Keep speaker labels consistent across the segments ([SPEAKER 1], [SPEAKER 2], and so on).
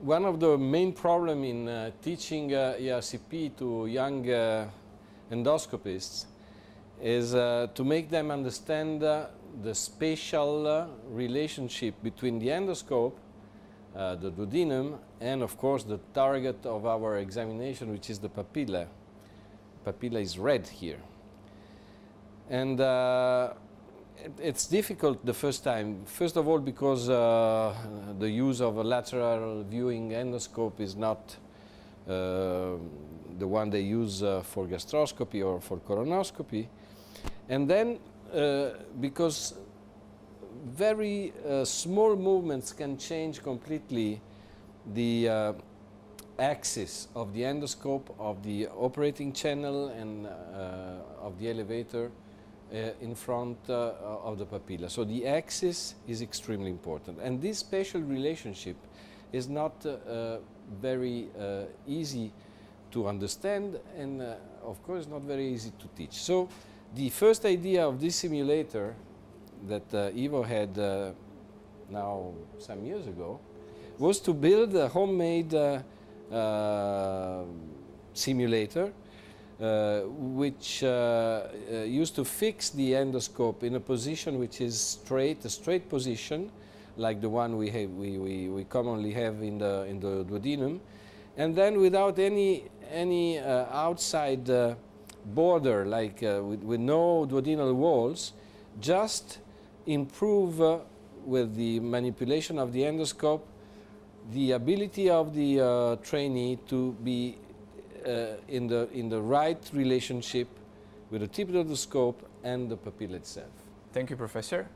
[SPEAKER 1] one of the main problems in teaching ERCP to young endoscopists is to make them understand the spatial relationship between the endoscope, the duodenum, and of course the target of our examination, which is the papilla. Papilla is red here. And it's difficult the first time. First of all, because the use of a lateral viewing endoscope is not the one they use for gastroscopy or for colonoscopy. And then because very small movements can change completely the axis of the endoscope, of the operating channel, and of the elevator in front of the papilla. So the axis is extremely important. And this spatial relationship is not very easy to understand, and of course not very easy to teach. So the first idea of this simulator that Ivo had now some years ago was to build a homemade simulator which used to fix the endoscope in a position which is straight, a straight position, like the one we commonly have in the duodenum, and then without any outside border, like with no duodenal walls, just improve with the manipulation of the endoscope the ability of the trainee to be in the right relationship with the tip of the scope and the papilla itself.
[SPEAKER 2] Thank you, Professor.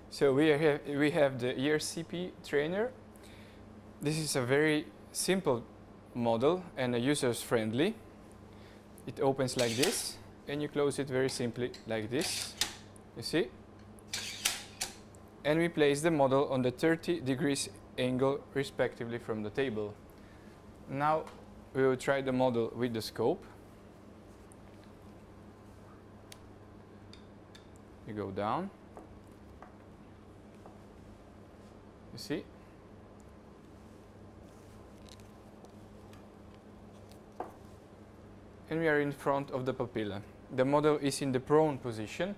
[SPEAKER 2] So we have the ERCP trainer. This is a very simple model and a user-friendly. It opens like this, and you close it very simply like this. You see? And we place the model on the 30 degrees angle respectively from the table. Now we will try the model with the scope. You go down. You see? And we are in front of the papilla. The model is in the prone position,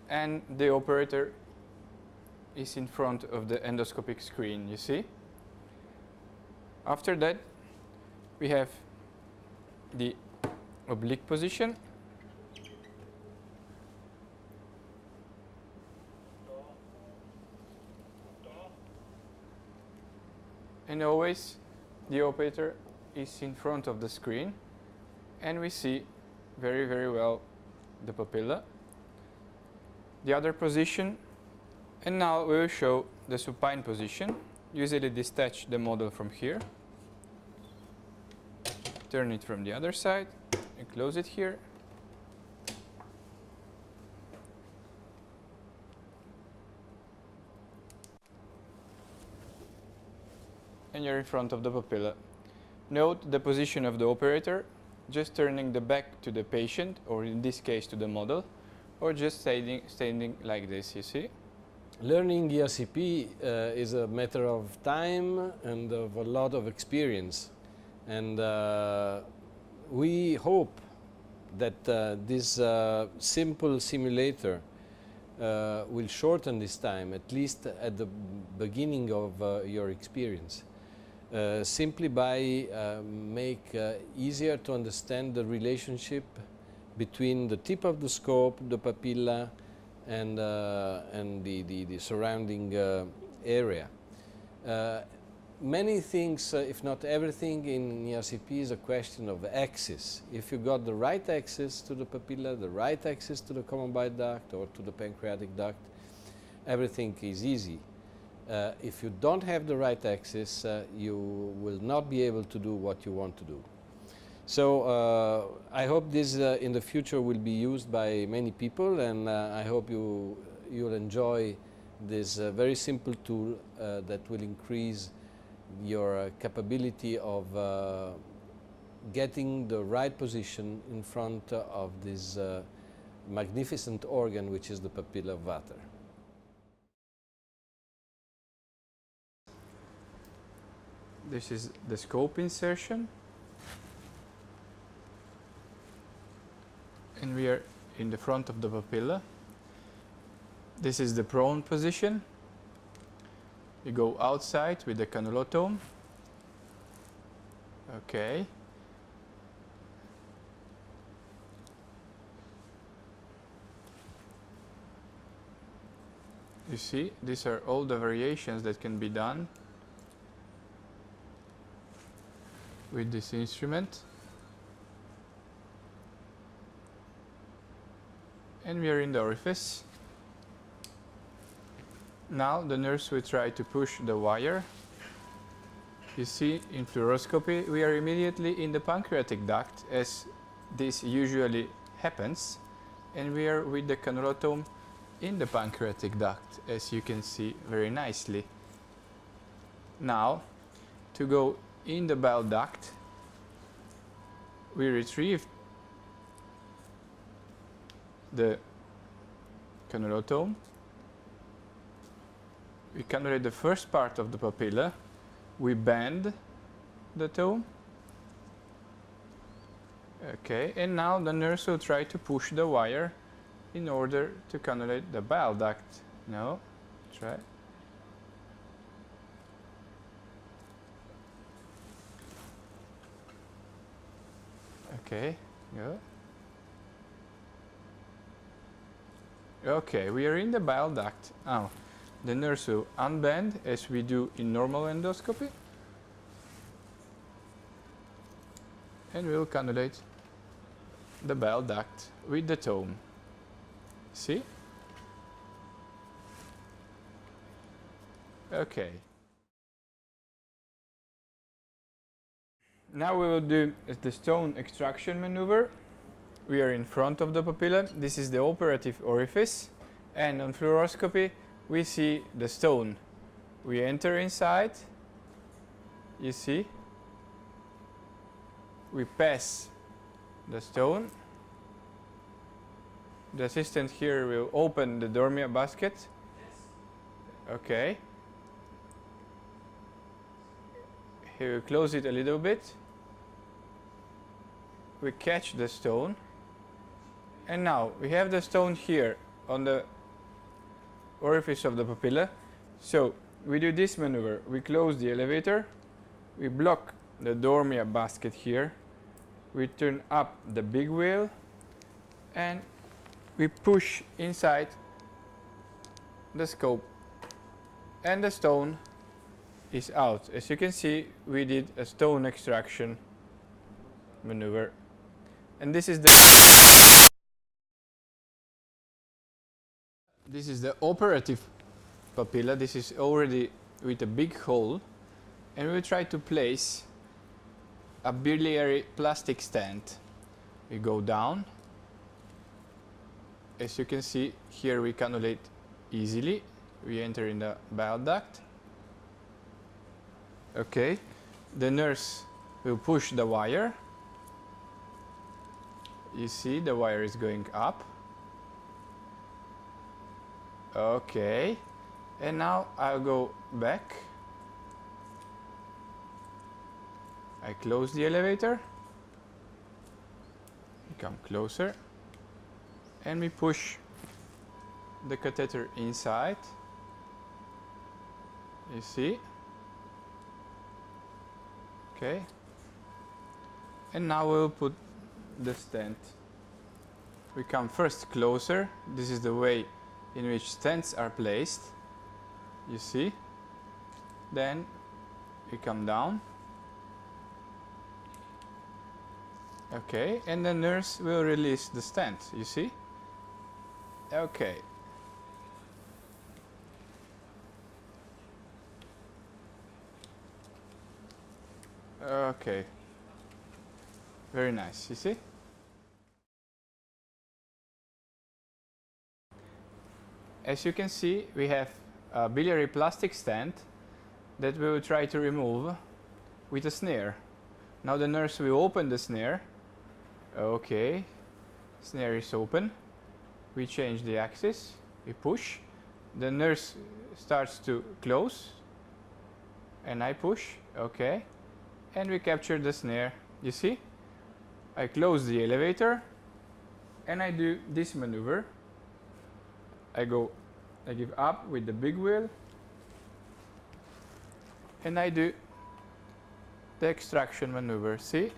[SPEAKER 2] and the operator is in front of the endoscopic screen, you see? After that, we have the oblique position. And always the operator is in front of the screen, and we see very, very well the papilla. The other position, and now we will show the supine position. Usually detach the model from here, turn it from the other side, and close it here. And you're in front of the papilla. Note the position of the operator, just turning the back to the patient, or in this case to the model, or just standing like this, you see?
[SPEAKER 1] Learning ERCP is a matter of time and of a lot of experience. And we hope that this simple simulator will shorten this time, at least at the beginning of your experience. Simply by make easier to understand the relationship between the tip of the scope, the papilla, and the surrounding area. Many things, if not everything, in ERCP is a question of axis. If you got the right axis to the papilla, the right axis to the common bile duct or to the pancreatic duct, everything is easy. If you don't have the right axis, you will not be able to do what you want to do. So I hope this in the future will be used by many people, and I hope you'll enjoy this very simple tool that will increase your capability of getting the right position in front of this magnificent organ, which is the papilla of Vater.
[SPEAKER 2] This is the scope insertion. And we are in the front of the papilla. This is the prone position. We go outside with the cannulotome. Okay. You see, these are all the variations that can be done with this instrument. And we are in the orifice. Now the nurse will try to push the wire. You see, in fluoroscopy we are immediately in the pancreatic duct, as this usually happens, and we are with the cannulotome in the pancreatic duct, as you can see very nicely. Now, to go in the bile duct, we retrieve the cannulotome. We cannulate the first part of the papilla. We bend the tome. Okay, and now the nurse will try to push the wire in order to cannulate the bile duct. No, try. Okay, good. Okay, we are in the bile duct. Now, the nurse will unbend as we do in normal endoscopy, and we'll cannulate the bile duct with the tome. See? Okay. Now we will do the stone extraction maneuver. We are in front of the papilla. This is the operative orifice, and on fluoroscopy we see the stone. We enter inside. You see? We pass the stone. The assistant here will open the Dormia basket. Yes. Okay. He will close it a little bit. We catch the stone. And now we have the stone here on the orifice of the papilla. So we do this maneuver. We close the elevator. We block the Dormia basket here. We turn up the big wheel. And we push inside the scope, and the stone is out. As you can see, we did a stone extraction maneuver, and this is the operative papilla. This is already with a big hole, and we try to place a biliary plastic stand. We go down. As you can see, here we cannulate easily. We enter in the bile duct. Okay, the nurse will push the wire. You see, the wire is going up. Okay, and now I'll go back. I close the elevator. We come closer. And we push the catheter inside. You see? Okay. And now we'll put the stent. We come first closer. This is the way in which stents are placed. You see? Then we come down. Okay, and the nurse will release the stent. You see? Okay. Okay. Very nice, you see? As you can see, we have a biliary plastic stent that we will try to remove with a snare. Now the nurse will open the snare. Okay. Snare is open. We change the axis, we push, the nurse starts to close, and I push, okay, and we capture the snare. You see? I close the elevator and I do this maneuver. I give up with the big wheel and I do the extraction maneuver. See?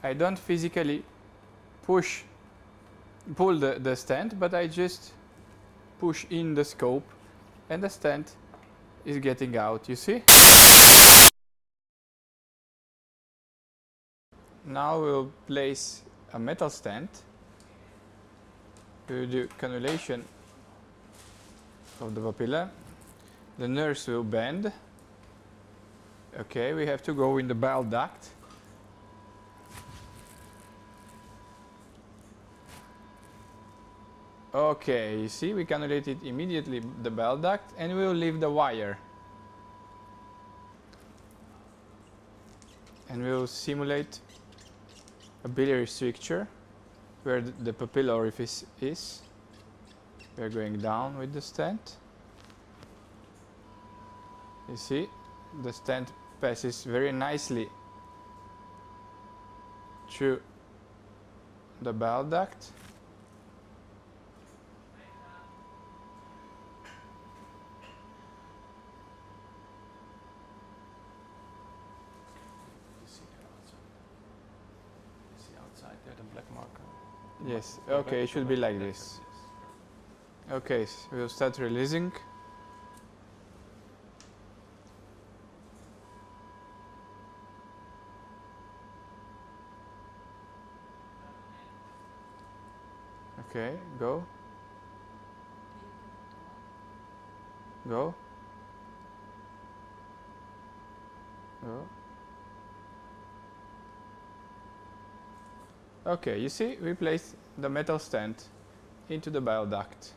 [SPEAKER 2] I don't physically pull the stand, but I just push in the scope and the stand is getting out, you see? Now we'll place a metal stand. We'll do cannulation of the papilla. The nerves will bend. Okay, we have to go in the bile duct. Okay, you see, we cannulated immediately the bile duct and we'll leave the wire. And we'll simulate a biliary stricture where the papilla orifice is. We're going down with the stent. You see, the stent passes very nicely through the bile duct.
[SPEAKER 1] There, the black marker.
[SPEAKER 2] Yes, okay, it should be like this. Okay, so we'll start releasing. Okay, go. Go. Go. Okay, you see, we placed the metal stand into the bile duct.